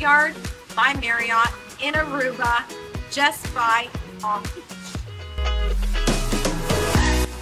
Courtyard by Marriott in Aruba, just by Palm Beach.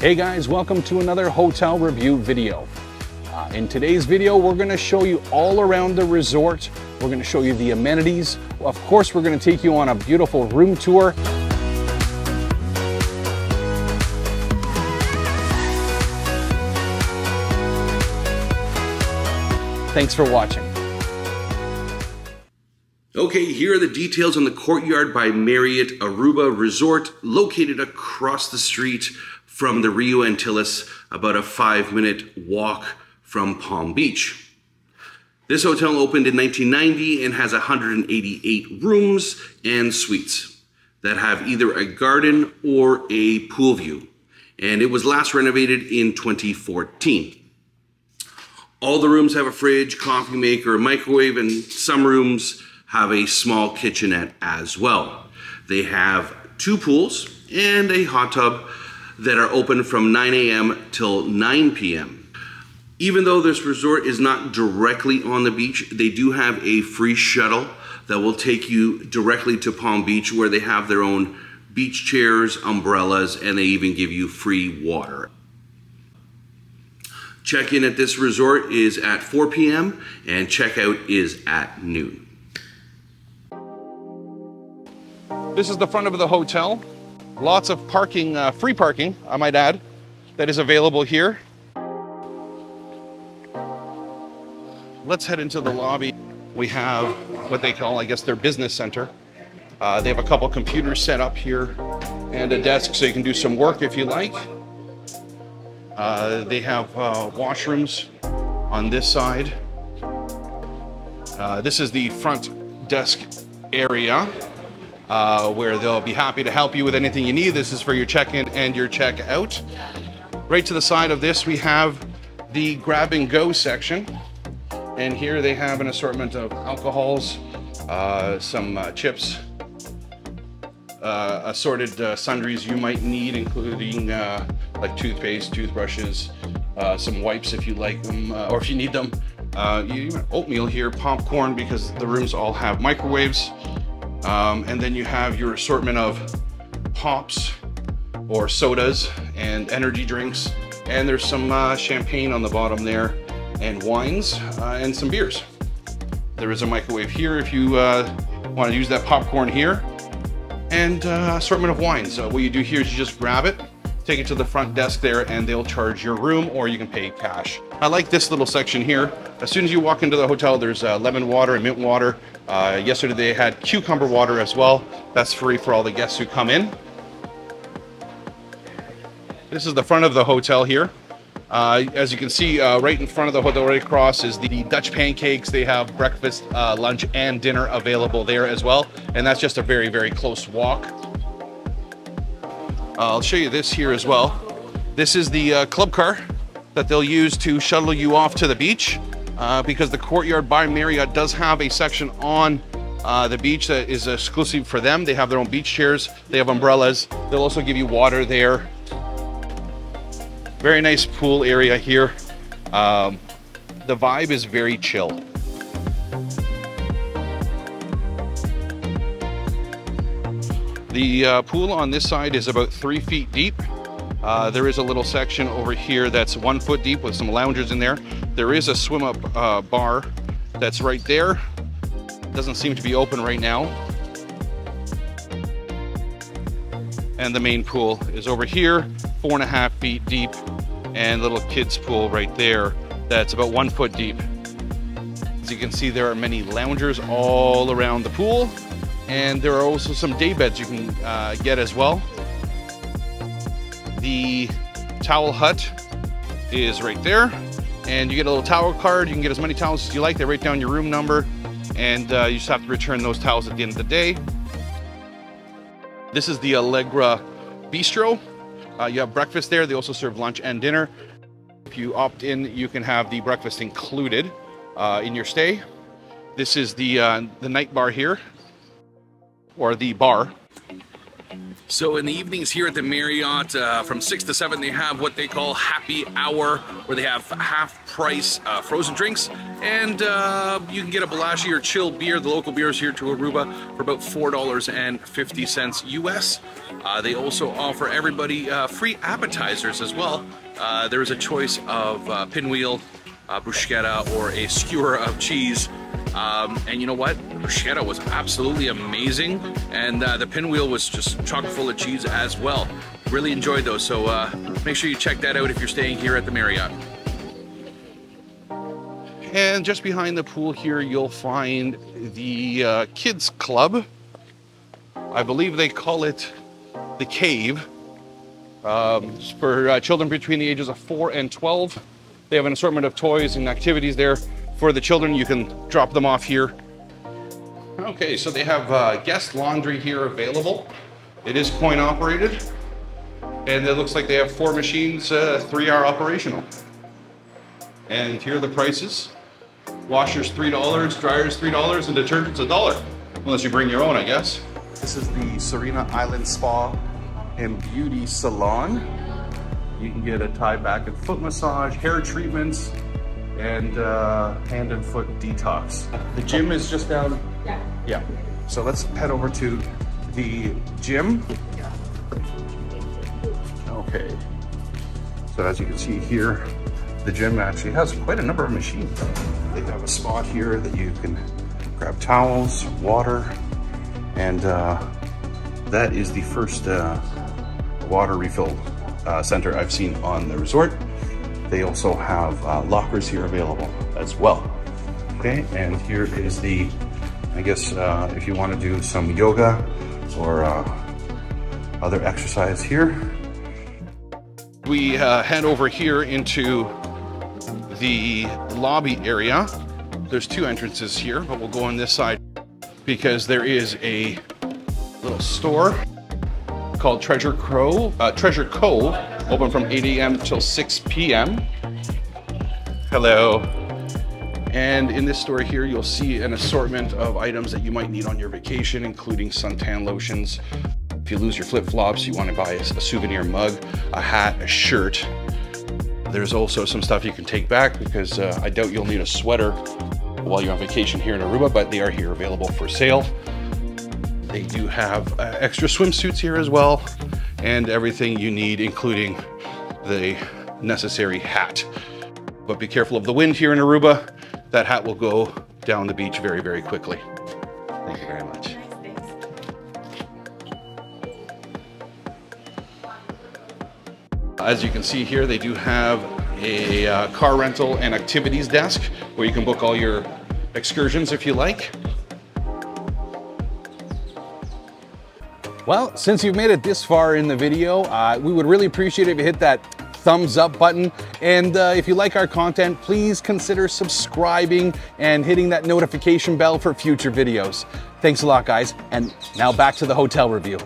Hey guys, welcome to another hotel review video. In today's video, we're going to show you all around the resort. We're going to show you the amenities. Of course, we're going to take you on a beautiful room tour. Thanks for watching. Okay, here are the details on the Courtyard by Marriott Aruba Resort, located across the street from the Rio Antilles, about a 5-minute walk from Palm Beach. This hotel opened in 1990 and has 188 rooms and suites that have either a garden or a pool view. And it was last renovated in 2014. All the rooms have a fridge, coffee maker, a microwave, and some rooms have a small kitchenette as well. They have 2 pools and a hot tub that are open from 9 a.m. till 9 p.m. Even though this resort is not directly on the beach, they do have a free shuttle that will take you directly to Palm Beach, where they have their own beach chairs, umbrellas, and they even give you free water. Check-in at this resort is at 4 p.m. and check-out is at noon. This is the front of the hotel. Lots of parking, free parking, I might add, that is available here. Let's head into the lobby. We have what they call, I guess, their business center. They have a couple computers set up here and a desk so you can do some work if you like. They have washrooms on this side. This is the front desk area where they'll be happy to help you with anything you need. This is for your check-in and your check-out. Right to the side of this, we have the grab-and-go section. And here they have an assortment of alcohols, some chips, assorted sundries you might need, including like toothpaste, toothbrushes, some wipes if you like them, or if you need them. You oatmeal here, popcorn, because the rooms all have microwaves. And then you have your assortment of pops or sodas and energy drinks. And there's some champagne on the bottom there, and wines, and some beers. There is a microwave here if you want to use that popcorn here. And assortment of wines. What you do here is you just grab it, take it to the front desk there, and they'll charge your room, or you can pay cash. I like this little section here. As soon as you walk into the hotel, there's lemon water and mint water. Yesterday they had cucumber water as well. That's free for all the guests who come in. This is the front of the hotel here. As you can see, right in front of the hotel, right across, is the Dutch pancakes. They have breakfast, lunch, and dinner available there as well. And that's just a very, very close walk. I'll show you this here as well. This is the club car that they'll use to shuttle you off to the beach, because the Courtyard by Marriott does have a section on the beach that is exclusive for them. They have their own beach chairs. They have umbrellas. They'll also give you water there. Very nice pool area here. The vibe is very chill. The pool on this side is about 3 feet deep. There is a little section over here that's 1 foot deep with some loungers in there. There is a swim up bar that's right there. Doesn't seem to be open right now. And the main pool is over here, 4.5 feet deep, and little kids pool right there that's about 1 foot deep. As you can see, there are many loungers all around the pool, and there are also some day beds you can get as well. The towel hut is right there, and you get a little towel card. You can get as many towels as you like. They write down your room number, and you just have to return those towels at the end of the day. This is the Allegra Bistro. You have breakfast there. They also serve lunch and dinner. If you opt in, you can have the breakfast included in your stay. This is the night bar here, or the bar. So in the evenings here at the Marriott, from 6 to 7, they have what they call happy hour, where they have half price frozen drinks, and you can get a Bellagio or chill beer, the local beers here to Aruba, for about $4.50 US. They also offer everybody free appetizers as well. There is a choice of pinwheel, bruschetta, or a skewer of cheese. And you know what? The bruschetta was absolutely amazing, and the pinwheel was just chock full of cheese as well. Really enjoyed those, so make sure you check that out if you're staying here at the Marriott. And just behind the pool here, you'll find the kids club. I believe they call it the Cave. For children between the ages of 4 and 12. They have an assortment of toys and activities there for the children. You can drop them off here. Okay, so they have guest laundry here available. It is coin operated, and it looks like they have 4 machines, 3 are operational. And here are the prices. Washers $3, dryers $3, and detergents $1. Unless you bring your own, I guess. This is the Serena Island Spa and Beauty Salon. You can get a Thai back and foot massage, hair treatments, and hand and foot detox. The gym is just down. Yeah. So let's head over to the gym. Okay. So as you can see here, the gym actually has quite a number of machines. They have a spot here that you can grab towels, water, and that is the first water refill center I've seen on the resort. They also have lockers here available as well. Okay, and here is the, I guess if you want to do some yoga or other exercise here. We head over here into the lobby area. There's 2 entrances here, but we'll go on this side because there is a little store called Treasure Cove, open from 8 a.m. till 6 p.m. Hello. And in this store here, you'll see an assortment of items that you might need on your vacation, including suntan lotions. If you lose your flip-flops, you want to buy a souvenir mug, a hat, a shirt. There's also some stuff you can take back because I doubt you'll need a sweater while you're on vacation here in Aruba, but they are here available for sale. They do have extra swimsuits here as well, and everything you need, including the necessary hat. But be careful of the wind here in Aruba. That hat will go down the beach very, very quickly. Thank you very much. As you can see here, they do have a car rental and activities desk where you can book all your excursions if you like. Well, since you've made it this far in the video, we would really appreciate it if you hit that thumbs up button. And if you like our content, please consider subscribing and hitting that notification bell for future videos. Thanks a lot, guys. And now back to the hotel review.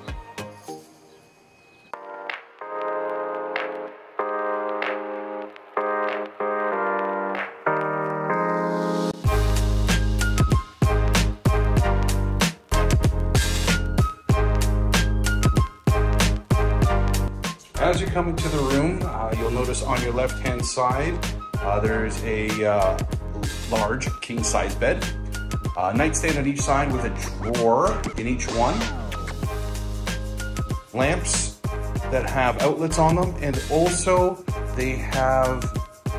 As you come into the room, you'll notice on your left-hand side, there's a large king-size bed, nightstand on each side with a drawer in each one, lamps that have outlets on them, and also they have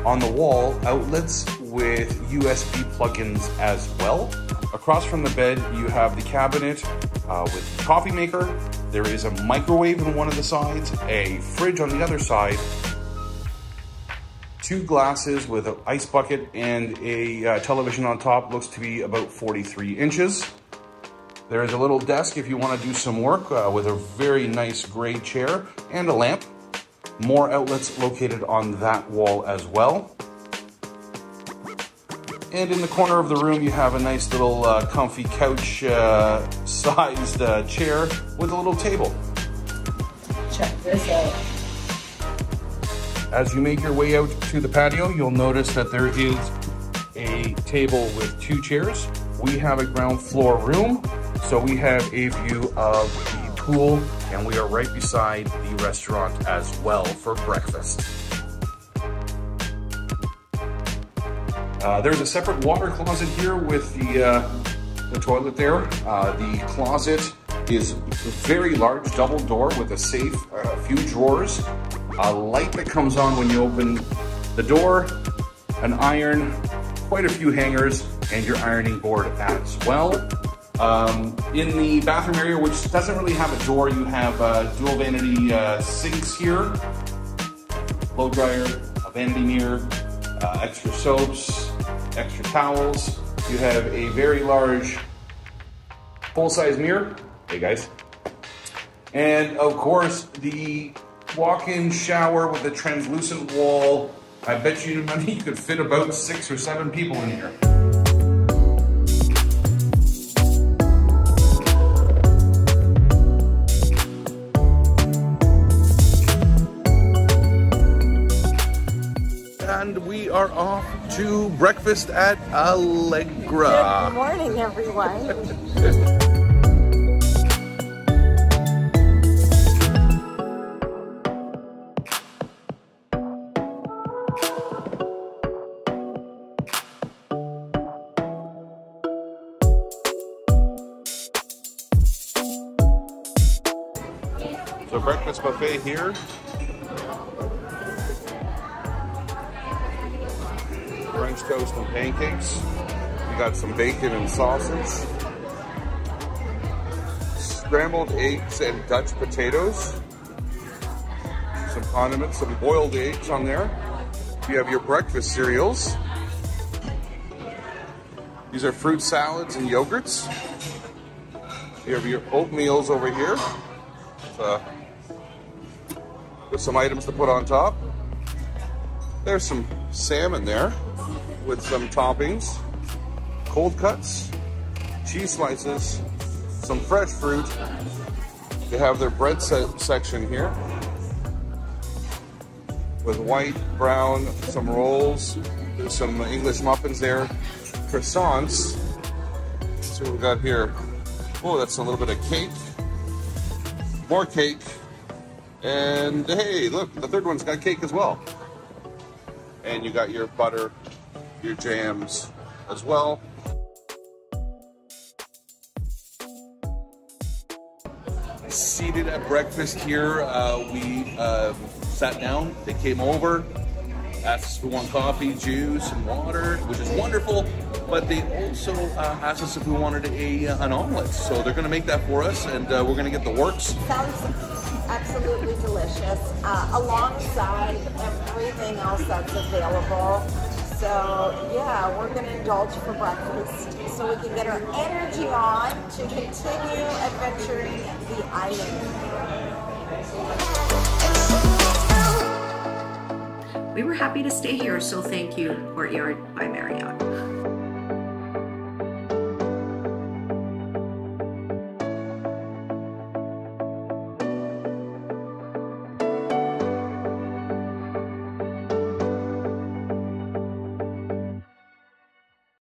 on the wall outlets with USB plugins as well. Across from the bed, you have the cabinet with coffee maker. There is a microwave on one of the sides, a fridge on the other side, 2 glasses with an ice bucket, and a television on top. Looks to be about 43 inches. There is a little desk if you want to do some work with a very nice gray chair and a lamp. More outlets located on that wall as well. And in the corner of the room, you have a nice little comfy couch-sized chair with a little table. Check this out. As you make your way out to the patio, you'll notice that there is a table with 2 chairs. We have a ground floor room, so we have a view of the pool and we are right beside the restaurant as well for breakfast. There's a separate water closet here with the toilet there. The closet is very large, double door with a safe, a few drawers, a light that comes on when you open the door, an iron, quite a few hangers, and your ironing board as well. In the bathroom area, which doesn't really have a door, you have dual vanity sinks here, blow dryer, a vanity mirror, extra soaps, extra towels. You have a very large full-size mirror. Hey guys. And of course, the walk-in shower with a translucent wall. I bet you money you could fit about 6 or 7 people in here. And we are off to breakfast at Allegra. Good morning, everyone. So breakfast buffet here. French toast and pancakes. We got some bacon and sausage. Scrambled eggs and Dutch potatoes. Some condiments, some boiled eggs on there. You have your breakfast cereals. These are fruit salads and yogurts. You have your oatmeals over here. With some items to put on top. There's some salmon there with some toppings, cold cuts, cheese slices, some fresh fruit. They have their bread section here with white, brown, some rolls. There's some English muffins there, croissants. Let's see what we got here. Oh, that's a little bit of cake, more cake. And hey, look, the third one's got cake as well. And you got your butter, your jams as well. Seated at breakfast here, we sat down, they came over, asked us if we want coffee, juice, and water, which is wonderful, but they also asked us if we wanted an omelet. So they're gonna make that for us, and we're gonna get the works. Sounds absolutely delicious, alongside everything else that's available. So yeah, we're gonna indulge for breakfast so we can get our energy on to continue adventuring the island. We were happy to stay here, so thank you, Courtyard by Marriott.